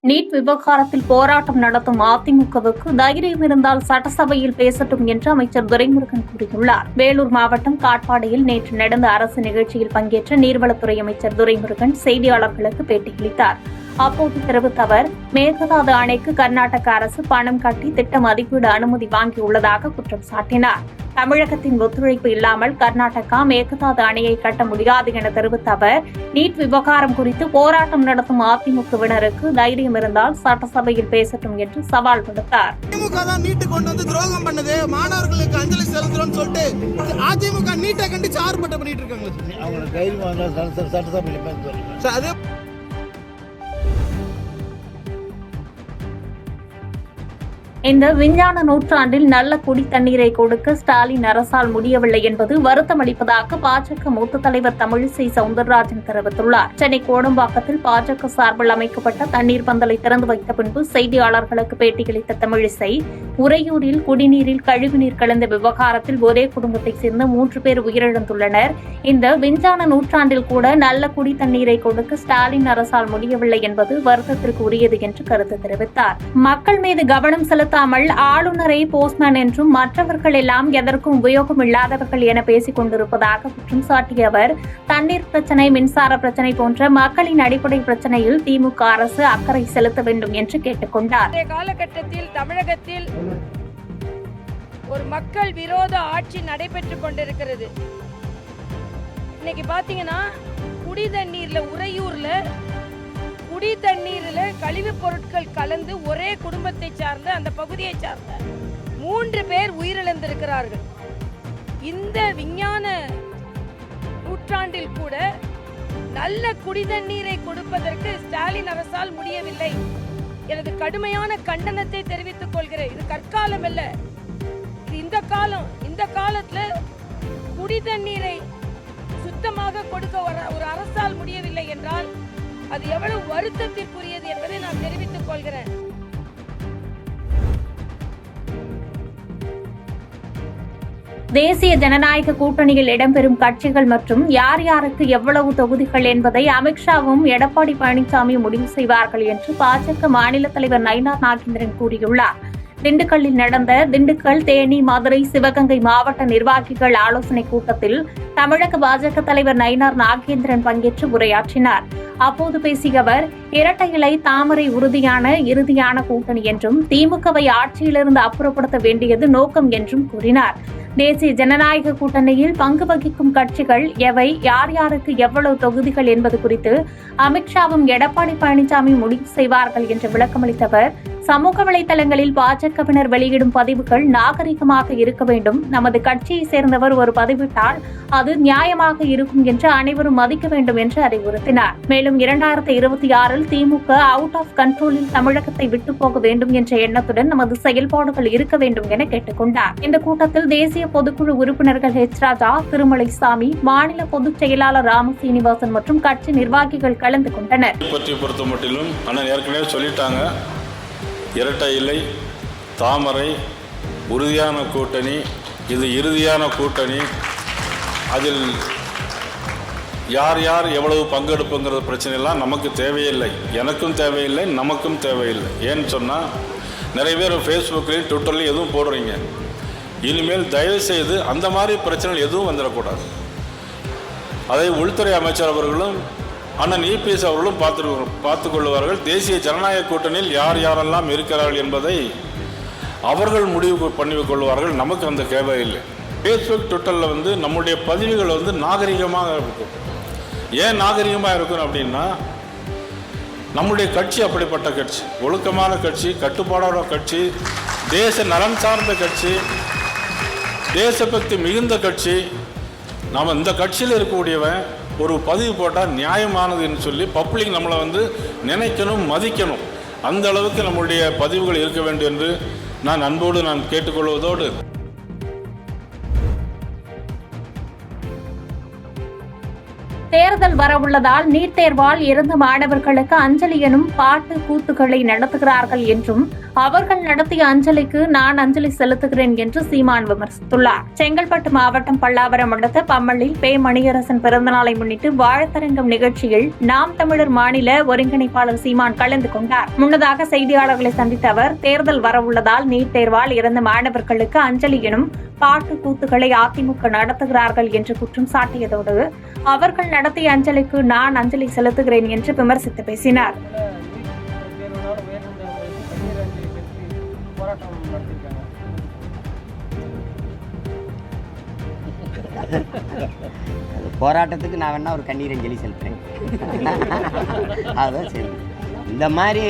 NEET விவகாரத்தில் போராட்டம் நடத்தும் அதிமுகவுக்கு தைரியம் இருந்தால் சட்டசபையில் பேசட்டும் என்று அமைச்சர் துரைமுருகன் கூறியுள்ளார். வேலூர் மாவட்டம் காட்பாடியில் நேற்று நடந்த அரசு நிகழ்ச்சியில் பங்கேற்ற நீர்வளத்துறை அமைச்சர் துரைமுருகன் செய்தியாளர்களுக்கு பேட்டியளித்தார். அப்போது தெரிவித்த அவர், மேகதாது அணைக்கு கர்நாடக அரசு பணம் கட்டி திட்ட மதிப்பீடு அனுமதி வாங்கியுள்ளதாக குற்றம் சாட்டினார். தமிழகத்தின் ஒத்துழைப்பு இல்லாமல் கர்நாடகா மேகதாது அணையை கட்ட முடியாது என தெரிவித்த அவர், நீட் விவகாரம் குறித்து போராட்டம் நடத்தும் அதிமுகவினருக்கு தைரியம் இருந்தால் சட்டசபையில் பேசட்டும் என்று சவால் விடுத்தார். திமுக தான் நீட்டு கொண்டு வந்து துரோகம் பண்ணது, மாணவர்களுக்கு அஞ்சலி செலுத்துறோம்னு சொல்லிட்டு அதிமுக நீட்டை கண்டிச்சு ஆர்ப்பாட்டம் பண்ணிட்டு இருக்காங்க. இந்த விஞ்ஞான நூற்றாண்டில் நல்ல குடி தண்ணீரை கொடுக்க ஸ்டாலின் அரசால் முடியவில்லை என்பது வருத்தமளிப்பதாக பாஜக மூத்த தலைவர் தமிழிசை சவுந்தரராஜன் தெரிவித்துள்ளார். சென்னை கோடம்பாக்கத்தில் பாஜக சார்பில் அமைக்கப்பட்ட தண்ணீர் பந்தலை திறந்து வைத்த பின்பு செய்தியாளர்களுக்கு பேட்டியளித்த தமிழிசை, உறையூரில் குடிநீரில் கழிவுநீர் கலந்த விவகாரத்தில் ஒரே குடும்பத்தைச் சேர்ந்த 3 பேர் உயிரிழந்துள்ளனர். இந்த விஞ்ஞான நூற்றாண்டில் கூட நல்ல குடி தண்ணீரை கொடுக்க ஸ்டாலின் அரசால் முடியவில்லை என்பது வருத்தத்திற்கு உரியது என்று கருத்து தெரிவித்தார். மக்கள் மீது கவனம் செலுத்த ஆளுநரை போஸ்ட்மேன் என்றும் மற்றவர்கள் எல்லாம் எதற்கும் உபயோகம் இல்லாதவர்கள் என பேசிக் கொண்டிருப்பதாக குற்றம் சாட்டிய அவர், தண்ணீர் பிரச்சினை, மின்சார பிரச்சினை போன்ற மக்களின் அடிப்படை பிரச்சினையில் திமுக அரசு அக்கறை செலுத்த வேண்டும் என்று கேட்டுக் கொண்டார். காலகட்டத்தில் தமிழகத்தில் ஒரு மக்கள் விரோத ஆட்சி நடைபெற்றுக் கொண்டிருக்கிறது. இன்னைக்கு பாத்தீங்கன்னா குடி தண்ணீர்ல, உறையூர்ல குடி தண்ணீரில் கழிவுப் பொருட்கள் கலந்து ஒரே குடும்பத்தை சார்ந்த, அந்த பகுதியை சார்ந்த 3 பேர் உயிரிழந்திருக்கிறார்கள். இந்த விஞ்ஞான நூற்றாண்டில் கூட நல்ல குடி தண்ணீரை கொடுப்பதற்கு ஸ்டாலின் அரசால் முடியவில்லை. எனது கடுமையான கண்டனத்தை தெரிவித்துக் கொள்கிறேன். இது கற்காலம் அல்ல, இது இந்த காலம். இந்த காலத்துல குடி தண்ணீரை சுத்தமாக கொடுக்க ஒரு அரசால் முடியவில்லை என்றால் அது எவ்வளவு வருத்தத்திற்குரியது என்பதை நான் தெரிவித்துக் கொள்கிறேன். தேசிய ஜனநாயக கூட்டணியில் இடம்பெறும் கட்சிகள் மற்றும் யார் யாருக்கு எவ்வளவு தொகுதிகள் என்பதை அமித்ஷாவும் எடப்பாடி பழனிசாமியும் முடிவு செய்வார்கள் என்று பாஜக மாநில தலைவர் நயினார் நாகேந்திரன் கூறியுள்ளார். திண்டுக்கல்லில் நடந்த திண்டுக்கல், தேனி, மதுரை, சிவகங்கை மாவட்ட நிர்வாகிகள் ஆலோசனைக் கூட்டத்தில் தமிழக பாஜக தலைவர் நயினார் நாகேந்திரன் பங்கேற்று உரையாற்றினார். அப்போது பேசிய அவர், இரட்டை இலை தாமரை இறுதியான கூட்டணி என்றும் திமுகவை ஆட்சியிலிருந்து அப்புறப்படுத்த வேண்டியது நோக்கம் என்றும் கூறினார். தேசிய ஜனநாயக கூட்டணியில் பங்கு வகிக்கும் கட்சிகள் எவை, யார் யாருக்கு எவ்வளவு தொகுதிகள் என்பது குறித்து அமித்ஷாவும் எடப்பாடி பழனிசாமி முடிவு செய்வார்கள் என்று விளக்கமளித்த அவர், சமூக வலைதளங்களில் பாஜகவினர் வெளியிடும் பதிவுகள் நாகரிகமாக இருக்க வேண்டும். நமது கட்சியை சேர்ந்தவர் ஒரு பதிவிட்டால் அது நியாயமாக இருக்கும் என்று அனைவரும் மதிக்க வேண்டும் என்று அறிவுறுத்தினார். மேலும் 2026 திமுக அவுட் ஆஃப் கண்ட்ரோலில் தமிழகத்தை விட்டு போக வேண்டும் என்ற எண்ணத்துடன் நமது செயல்பாடுகள் இருக்க வேண்டும் என கேட்டுக் கொண்டார். இந்த கூட்டத்தில் தேசிய பொதுக்குழு உறுப்பினர்கள் ராஜா, திருமலைசாமி, மாநில பொதுச் செயலாளர் ராமசீனிவாசன் மற்றும் கட்சி நிர்வாகிகள் கலந்து கொண்டனர். இரட்டை இலை தாமரை உறுதியான கூட்டணி, இது இறுதியான கூட்டணி. அதில் யார் யார் எவ்வளவு பங்கெடுப்புங்கிற பிரச்சனைலாம் நமக்கு தேவையில்லை, எனக்கும் தேவையில்லை, நமக்கும் தேவையில்லை. ஏன்னு சொன்னால் நிறைய பேர் ஃபேஸ்புக்லேயும் ட்விட்டர்லையும் எதுவும் போடுறீங்க. இனிமேல் தயவுசெய்து அந்த மாதிரி பிரச்சனைகள் எதுவும் வந்துடக்கூடாது. அதை உள்துறை அமைச்சர் அவர்களும் அண்ணன் இபிஎஸ் அவர்களும் பார்த்துக் கொள்வார்கள். தேசிய ஜனநாயக கூட்டணியில் யார் யாரெல்லாம் இருக்கிறார்கள் என்பதை அவர்கள் முடிவு பண்ணி கொள்வார்கள். நமக்கு அந்த தேவையில்லை. ஃபேஸ்புக், ட்விட்டரில் நம்முடைய பதிவுகள் நாகரிகமாக இருக்கும். ஏன் நாகரிகமாக இருக்கும் அப்படின்னா, நம்முடைய கட்சி அப்படிப்பட்ட கட்சி, ஒழுக்கமான கட்சி, கட்டுப்பாடான கட்சி, தேச நலன் சார்ந்த கட்சி, தேசபக்தி மிகுந்த கட்சி. நாம் இந்த கட்சியில் இருக்கக்கூடியவன் ஒரு பதிவு போட்டால் நியாயமானதுன்னு சொல்லி பப்ளிக் நம்மளை நினைக்கணும், மதிக்கணும். அந்த அளவுக்கு நம்முடைய பதிவுகள் இருக்க வேண்டும் என்று நான் அன்போடு கேட்டுக்கொள்வதோடு, தேர்தல் வரவுள்ளதால் நீட் தேர்வால் இறந்த மாணவர்களுக்கு அஞ்சலி எனும் பாட்டு கூத்துக்களை நடத்துகிறார்கள் என்றும் அவர்கள் நடத்திய அஞ்சலிக்கு நான் அஞ்சலி செலுத்துகிறேன் என்று சீமான் விமர்சித்துள்ளார். செங்கல்பட்டு மாவட்டம் பல்லாவரம் அடுத்த பம்மளில் பே. மணியரசன் பிறந்தநாளை முன்னிட்டு வாழ்த்தரங்கம் நிகழ்ச்சியில் நாம் தமிழர் மாநில ஒருங்கிணைப்பாளர் சீமான் கலந்து கொண்டார். முன்னதாக செய்தியாளர்களை சந்தித்த அவர், தேர்தல் வரவுள்ளதால் நீட் தேர்வால் இறந்த மாணவர்களுக்கு அஞ்சலி எனும் பாட்டு கூத்துகளை அதிமுக நடத்துகிறார்கள் என்று குற்றம் சாட்டியதோடு அவர்கள் நடத்திய அஞ்சலிக்கு நான் அஞ்சலி செலுத்துகிறேன் என்று விமர்சித்து பேசினார். போராட்டத்துக்கு நான் வேணா ஒரு கண்ணீர் அஞ்சலி செலுத்துறேன். அதான் சரி. இந்த மாதிரி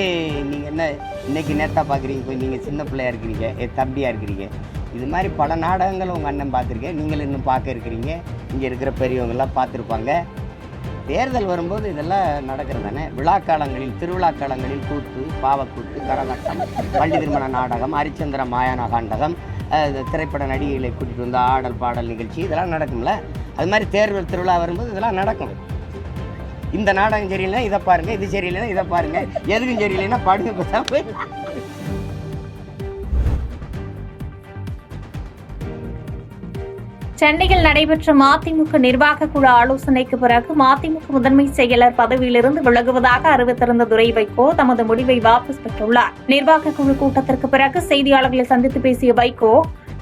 நீங்கள் என்ன இன்னைக்கு நேரத்தா பார்க்குறீங்க, இப்போ நீங்கள் சின்ன பிள்ளையா இருக்கிறீங்க, தம்பியாக இருக்கிறீங்க. இது மாதிரி பல நாடகங்கள் உங்கள் அண்ணன் பார்த்துருக்கேன், நீங்களும் இன்னும் பார்க்க இருக்கிறீங்க. இங்கே இருக்கிற பெரியவங்கெல்லாம் பார்த்துருப்பாங்க. தேர்தல் வரும்போது இதெல்லாம் நடக்கிறது தானே. விழாக்காலங்களில், திருவிழா காலங்களில் கூத்து, பாவக்கூத்து, கரகாட்டம், பள்ளி திருமண நாடகம், ஹரிச்சந்திர மாயான காண்டகம், திரைப்பட நடிகைகளை கூட்டிகிட்டு வந்து ஆடல் பாடல் நிகழ்ச்சி இதெல்லாம் நடக்கும்ல. அது மாதிரி தேர்தல் திருவிழா வரும்போது இதெல்லாம் நடக்கும். இந்த நாடகம் சரியில்லைன்னா இதை பாருங்கள், இது சரியில்லைன்னா இதை பாருங்கள், எதுக்கும் சரியில்லைன்னா பாடுங்க பேசாம. சென்னையில் நடைபெற்ற மதிமுக நிர்வாக குழு ஆலோசனைக்கு பிறகு மதிமுக முதன்மை செயலர் பதவியிலிருந்து விலகுவதாக அறிவித்திருந்த துரை வைகோ தமது முடிவை வாபஸ் பெற்றுள்ளார். நிர்வாக குழு கூட்டத்திற்கு பிறகு செய்தியாளர்களை சந்தித்து பேசிய வைகோ,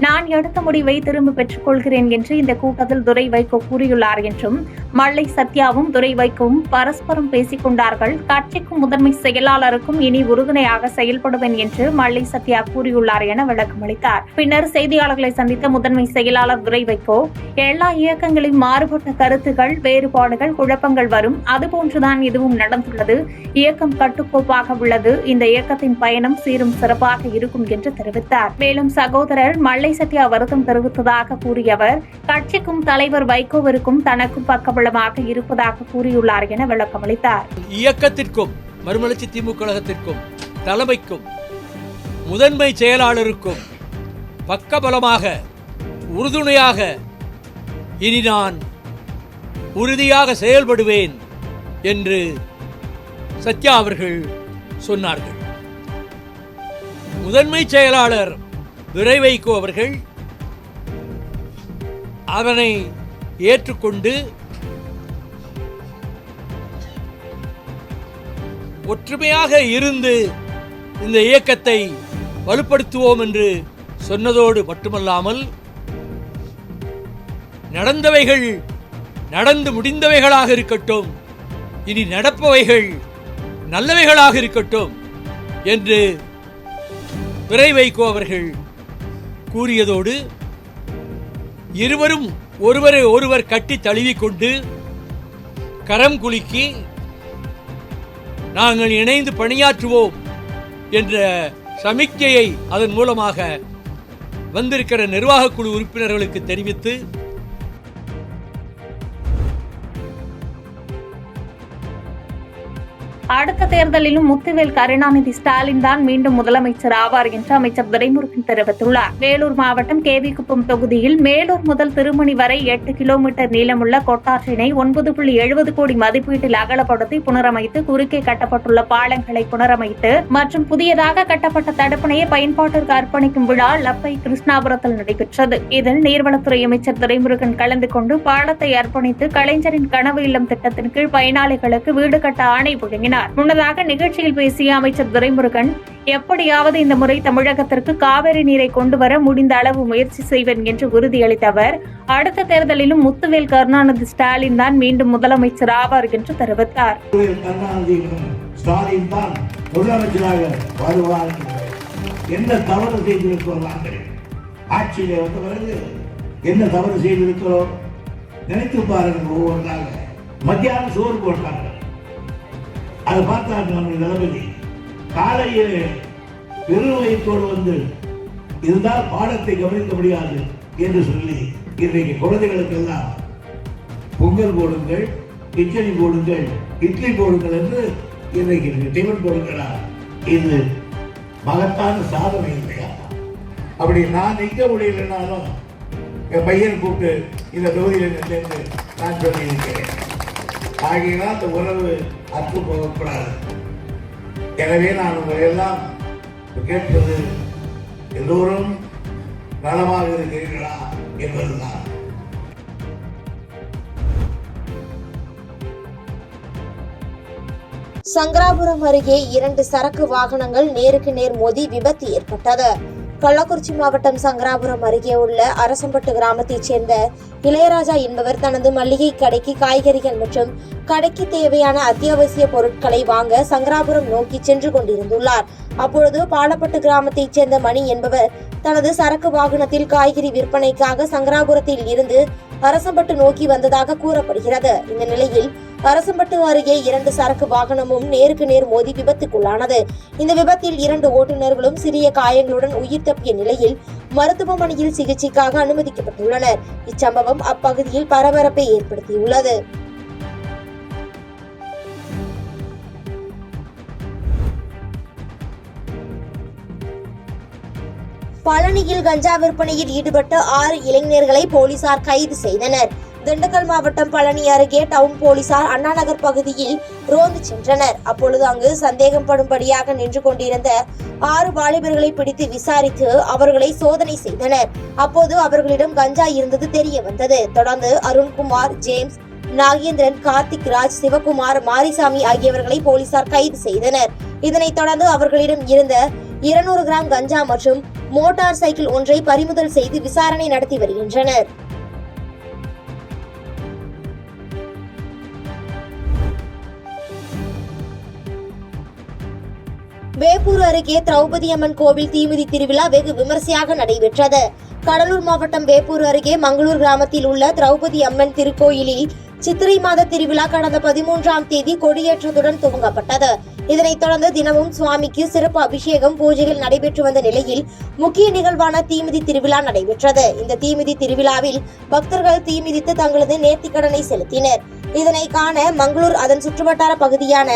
நான் எடுத்த முடிவை திரும்ப பெற்றுக் கொள்கிறேன் என்று இந்த கூட்டத்தில் துரை வைகோ கூறியுள்ளார் என்றும், மல்லை சத்யாவும் துரை வைகோவும் பரஸ்பரம் பேசிக் கொண்டார்கள். கட்சிக்கும் முதன்மை செயலாளருக்கும் இனி உறுதுணையாக செயல்படுவேன் என்று மல்லை சத்யா கூறியுள்ளார் என விளக்கமளித்தார். பின்னர் செய்தியாளர்களை சந்தித்த முதன்மை செயலாளர் துரை வைகோ, எல்லா இயக்கங்களின் மாறுபட்ட கருத்துகள், வேறுபாடுகள், குழப்பங்கள் வரும். அதுபோன்றுதான் இதுவும் நடந்துள்ளது. இயக்கம் கட்டுக்கோப்பாக உள்ளது. இந்த இயக்கத்தின் பயணம் சீரும் சிறப்பாக இருக்கும் என்று தெரிவித்தார். மேலும் சகோதரர் மல்லை சத்யா வருத்தம் தெரிவித்ததாக கூறிய அவர், கட்சிக்கும் தலைவர் வைகோவிற்கும் தனக்கும் பக்கபலமாக இருப்பதாக கூறியுள்ளார் என விளக்கமளித்தார். இயக்கத்திற்கும் மறுமலர்ச்சி திமுக கழகத்திற்கும் தலைமைக்கும் முதன்மை செயலாளருக்கும் பக்கபலமாக உறுதுணையாக இனி நான் உறுதியாக செயல்படுவேன் என்று சத்யா அவர்கள் சொன்னார்கள். முதன்மை செயலாளர் துரை வைகோ அவர்கள் அதனை ஏற்றுக்கொண்டு ஒற்றுமையாக இருந்து இந்த இயக்கத்தை வலுப்படுத்துவோம் என்று சொன்னதோடு மட்டுமல்லாமல், நடந்தவைகள் நடந்து முடிந்தவைகளாக இருக்கட்டும், இனி நடப்பவைகள் நல்லவைகளாக இருக்கட்டும் என்று துரை வைகோ அவர்கள் கூறியதோடு, இருவரும் ஒருவரை ஒருவர் கட்டி தழுவிக்கொண்டு கரம் குலுக்கி நாங்கள் இணைந்து பணியாற்றுவோம் என்ற சமிக்ஞையை அதன் மூலமாக வந்திருக்கிற நிர்வாக குழு உறுப்பினர்களுக்கு தெரிவித்து, அடுத்த தேர்தலிலும் முத்துவேல் கருணாநிதி ஸ்டாலின் தான் மீண்டும் முதலமைச்சர் ஆவார் என்று அமைச்சர் துரைமுருகன் தெரிவித்துள்ளார். வேலூர் மாவட்டம் கேவிக்குப்பம் தொகுதியில் மேலூர் முதல் திருமணி வரை 8 கிலோமீட்டர் நீளமுள்ள கொட்டாற்றினை 9.70 கோடி மதிப்பீட்டில் அகலப்படுத்தி புனரமைத்து, குறுக்கே கட்டப்பட்டுள்ள பாலங்களை புனரமைத்து மற்றும் புதியதாக கட்டப்பட்ட தடுப்பணையை பயன்பாட்டிற்கு அர்ப்பணிக்கும் விழா லப்பை கிருஷ்ணாபுரத்தில் நடைபெற்றது. இதில் நீர்வளத்துறை அமைச்சர் துரைமுருகன் கலந்து கொண்டு பாலத்தை அர்ப்பணித்து கலைஞரின் கனவு இல்லம் திட்டத்தின் கீழ் பயனாளிகளுக்கு வீடு கட்ட ஆணை வழங்கினார். முன்னதாக நிகழ்ச்சியில் பேசிய அமைச்சர் துரைமுருகன், எப்படியாவது இந்த முறை தமிழகத்திற்கு காவிரி நீரை கொண்டுவர முடிந்த அளவு முயற்சி செய்வேன் என்று உறுதியளித்த அவர், அடுத்த தேர்தலிலும் முத்துவேல் கருணாநிதி ஸ்டாலின் தான் மீண்டும் முதலமைச்சர் ஆவார் என்று தெரிவித்தார். ஸ்டாலின் தான் முதலமைச்சராக வருவார். என்ன தவறு செய்திருக்கிறார்கள், ஆட்சியிலே வந்த பிறகு என்ன தவறு செய்திருக்கிறோம் நினைத்து பாருங்கள். ஒவ்வொன்றாக மத்தியானம் சோறு போட்டார்கள். அதை பார்த்தாங்க நம்ம தளபதி காலையில் பெருவயத்தோடு வந்து இருந்தால் பாடத்தை கவனிக்க முடியாது என்று சொல்லி இன்றைக்கு குழந்தைகளுக்கெல்லாம் பொங்கல் போடுங்கள், கிச்சடி போடுங்கள், இட்லி போடுங்கள் என்று இன்றைக்கு டிஃபன் போடுகிறார். இது மகத்தான சாதனை இல்லையா? அப்படி நான் நிற்க முடியலனாலும் என் பையன் கூப்பிட்டு இந்த தொகுதியில் நின்று நான் சொல்லியிருக்கிறேன். ஆகியனால் அந்த உறவு அற்று போகக்கூடாது. எனவே நான் உங்களை எல்லாம் கேட்பது எல்லோரும் நலமாக இருக்கிறீர்களா என்பதுதான். சங்கராபுரம் அருகே 2 சரக்கு வாகனங்கள் நேருக்கு நேர் மோதி விபத்து ஏற்பட்டது. கள்ளக்குறிச்சி மாவட்டம் சங்கராபுரம் அருகே உள்ள அரசம்பட்டு கிராமத்தைச் சேர்ந்த இளையராஜா என்பவர் தனது மளிகை கடைக்கு காய்கறிகள் மற்றும் கடைக்கு தேவையான அத்தியாவசிய பொருட்களை வாங்க சங்கராபுரம் நோக்கி சென்று கொண்டிருந்துள்ளார். அப்பொழுது பாலப்பட்டு கிராமத்தைச் சேர்ந்த மணி என்பவர் தனது சரக்கு வாகனத்தில் காய்கறி விற்பனைக்காக சங்கராபுரத்தில் இருந்து அரசம்பட்டு நோக்கி வந்ததாக கூறப்படுகிறது. இந்த நிலையில் அரசம்பட்டு அருகே 2 சரக்கு வாகனமும் நேருக்கு நேர் மோதி விபத்துக்குள்ளானது. இந்த விபத்தில் 2 ஓட்டுநர்களும் சிறிய காயங்களுடன் உயிர் தப்பிய நிலையில் மருத்துவமனையில் சிகிச்சைக்காக அனுமதிக்கப்பட்டுள்ளனர். இச்சம்பவம் அப்பகுதியில் பரபரப்பை ஏற்படுத்தியுள்ளது. பழனியில் கஞ்சா விற்பனையில் ஈடுபட்ட 6 இளைஞர்களை போலீசார் கைது செய்தனர். திண்டுக்கல் மாவட்டம் பழனி அருகே டவுன் போலீசார் அண்ணா நகர் பகுதியில் ரோந்து சென்றனர். அப்பொழுது அங்கு சந்தேகப்படும்படியாக நின்று கொண்டிருந்த 6 வாலிபர்களை பிடித்து விசாரித்து அவர்களை சோதனை செய்தனர். அப்போது அவர்களிடம் கஞ்சா இருந்தது தெரிய வந்தது. தொடர்ந்து அருண்குமார், ஜேம்ஸ், நாகேந்திரன், கார்த்திக் ராஜ், சிவகுமார், மாரிசாமி ஆகியவர்களை போலீசார் கைது செய்தனர். இதனைத் தொடர்ந்து அவர்களிடம் இருந்த 200 கிராம் கஞ்சா மற்றும் மோட்டார் சைக்கிள் ஒன்றை பறிமுதல் செய்து விசாரணை நடத்தி வருகின்றனர். வேப்பூர் அருகே திரௌபதி அம்மன் கோவில் தீமிதி திருவிழா வெகு விமர்சையாக நடைபெற்றது. கடலூர் மாவட்டம் வேப்பூர் அருகே மங்களூர் கிராமத்தில் உள்ள திரௌபதி அம்மன் திருக்கோயிலில் சித்திரை மாத திருவிழா கடந்த 13ஆம் தேதி கொடியேற்றத்துடன் துவங்கப்பட்டது. இதனைத் தொடர்ந்து தினமும் சுவாமிக்கு சிறப்பு அபிஷேகம், பூஜைகள் நடைபெற்று வந்த நிலையில் முக்கிய நிகழ்வான தீமிதி திருவிழா நடைபெற்றது. இந்த தீமிதி திருவிழாவில் பக்தர்கள் தீமிதித்து தங்களது நேர்த்திக்கடனை செலுத்தினர். இதனை காண மங்களூர், அதன் சுற்றுவட்டார பகுதியான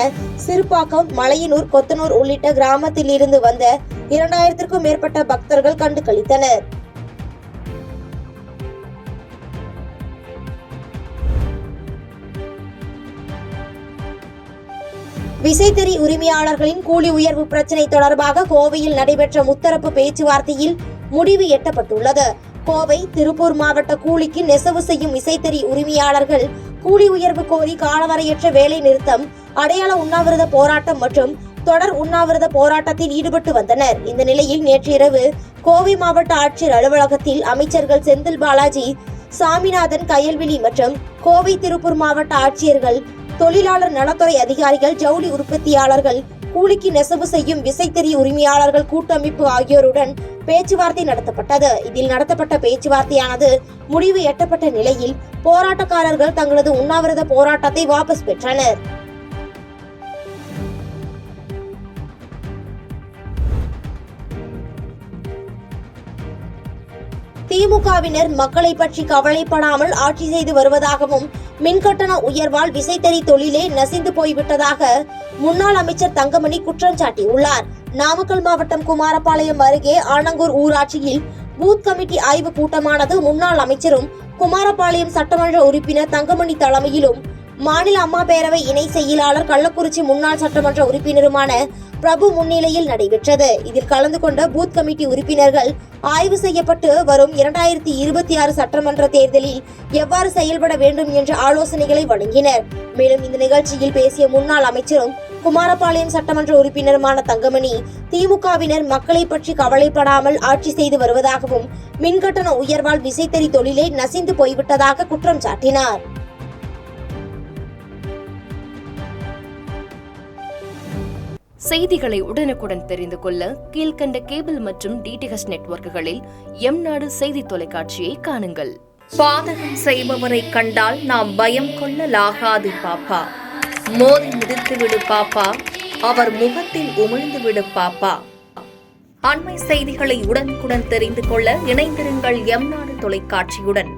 சிறுபாக்கம், மலையனூர், கொத்தனூர் உள்ளிட்ட கிராமத்தில் இருந்து வந்த 2000க்கும் மேற்பட்ட பக்தர்கள் கண்டு களித்தனர். விசைத்தறி உரிமையாளர்களின் கூலி உயர்வு பிரச்சினை தொடர்பாக கோவையில் நடைபெற்ற முத்தரப்பு பேச்சுவார்த்தையில் முடிவு எட்டப்பட்டுள்ளது. கோவை, திருப்பூர் மாவட்ட கூலிக்கு நெசவு செய்யும் விசைத்தறி உரிமையாளர்கள் கூலி உயர்வு கோரி காலவரையற்ற வேலை நிறுத்தம், அடையாள உண்ணாவிரத போராட்டம் மற்றும் தொடர் உண்ணாவிரத போராட்டத்தில் ஈடுபட்டு வந்தனர். இந்த நிலையில் நேற்று இரவு கோவை மாவட்ட ஆட்சியர் அலுவலகத்தில் அமைச்சர்கள் செந்தில் பாலாஜி, சாமிநாதன், கயல்விழி மற்றும் கோவை, திருப்பூர் மாவட்ட ஆட்சியர்கள், தொழிலாளர் நலத்துறை அதிகாரிகள், ஜவுளி உற்பத்தியாளர்கள், கூலிக்கு நெசவு செய்யும் விசைத்தறி உரிமையாளர்கள் கூட்டமைப்பு ஆகியோருடன் பேச்சுவார்த்தை நடத்தப்பட்டது. இதில் நடத்தப்பட்ட பேச்சுவார்த்தையானது முடிவு எட்டப்பட்ட நிலையில் போராட்டக்காரர்கள் தங்களது உண்ணாவிரத போராட்டத்தை வாபஸ் பெற்றனர். திமுகவினர் மக்களை பற்றி கவலைப்படாமல் ஆட்சி செய்து வருவதாகவும், மின்கட்டண உயர்வால் விசைத்தறி தொழிலே நசிந்து போய்விட்டதாக முன்னாள் அமைச்சர் தங்கமணி குற்றம் சாட்டியுள்ளார். நாமக்கல் மாவட்டம் குமாரபாளையம் அருகே ஆனங்கூர் ஊராட்சியில் பூத் கமிட்டி ஆய்வு கூட்டமானது முன்னாள் அமைச்சரும் குமாரபாளையம் சட்டமன்ற உறுப்பினர் தங்கமணி தலைமையிலும் மாநில அம்மா பேரவை இணை செயலாளர், கள்ளக்குறிச்சி முன்னாள் சட்டமன்ற உறுப்பினருமான பிரபு முன்னிலையில் நடைபெற்றது. இதில் கலந்து கொண்ட பூத் கமிட்டி உறுப்பினர்கள் ஆய்வு செய்யப்பட்டு வரும் 2026 சட்டமன்ற தேர்தலில் எவ்வாறு செயல்பட வேண்டும் என்ற ஆலோசனைகளை வழங்கினர். மேலும் இந்த நிகழ்ச்சியில் பேசிய முன்னாள் அமைச்சரும் குமாரபாளையம் சட்டமன்ற உறுப்பினருமான தங்கமணி, திமுகவினர் மக்களை பற்றி கவலைப்படாமல் ஆட்சி செய்து வருவதாகவும், மின்கட்டண உயர்வால் விசைத்தறி தொழிலே நசிந்து போய்விட்டதாக குற்றம் சாட்டினார். செய்திகளை உடனுக்குடன் தெரிந்து கொள்ள கீழ்கண்ட கேபிள் மற்றும் டிடிஎச் நெட்வொர்க்குகளில் எம்நாடு செய்தி தொலைக்காட்சியை காணுங்கள். பாதகம் செய்பவரை கண்டால் நாம் பயம் கொள்ளலாகாது பாப்பா. மோதி மிதித்து விடு பாப்பா, அவர் முகத்தில் உமிழ்ந்து விடு பாப்பா. அண்மை செய்திகளை உடனுக்குடன் தெரிந்து கொள்ள இணைந்திருங்கள் எம்நாடு தொலைக்காட்சியுடன்.